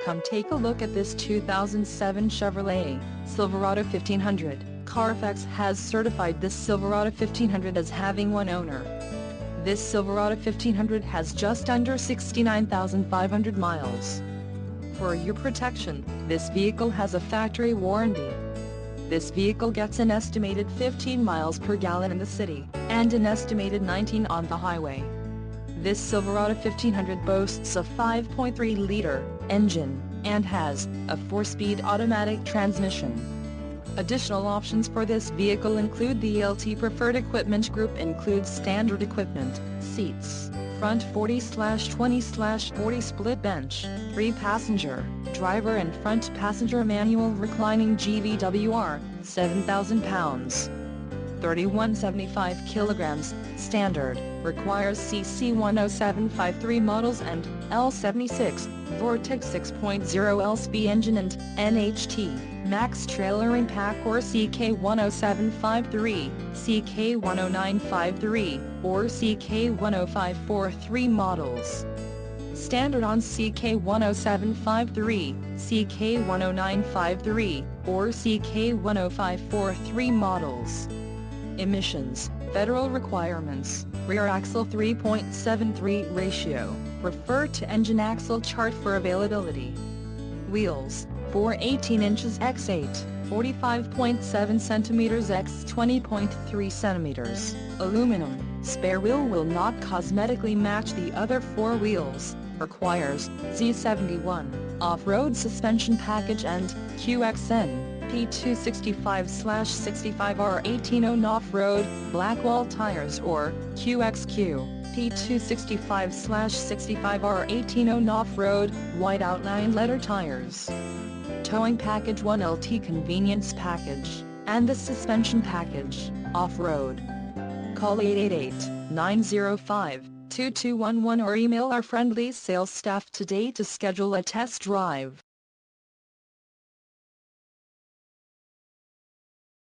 Come take a look at this 2007 Chevrolet Silverado 1500. Carfax has certified this Silverado 1500 as having one owner. This Silverado 1500 has just under 69,500 miles. For your protection, this vehicle has a factory warranty. This vehicle gets an estimated 15 miles per gallon in the city, and an estimated 19 on the highway. This Silverado 1500 boasts a 5.3-liter engine, and has a 4-speed automatic transmission. Additional options for this vehicle include the LT Preferred Equipment Group includes standard equipment, seats, front 40/20/40 split bench, 3-passenger, driver and front passenger manual reclining GVWR, 7,000 pounds. 3175 kilograms, standard, requires CC 10753 models and L76, Vortex 6.0 LSP engine and NHT, Max Trailer Impact or CK 10753, CK 10953, or CK 10543 models. Standard on CK 10753, CK 10953, or CK 10543 models. Emissions, federal requirements, rear axle 3.73 ratio, refer to engine axle chart for availability. Wheels, 4 18 inches x 8, 45.7 centimeters x 20.3 centimeters, aluminum, spare wheel will not cosmetically match the other 4 wheels, requires Z71, off-road suspension package and QXN. P265/65R18 off-road, black wall tires or QXQ, P265/65R18 off-road, white outline letter tires. Towing package 1 LT convenience package, and the suspension package, off-road. Call 888-905-2211 or email our friendly sales staff today to schedule a test drive.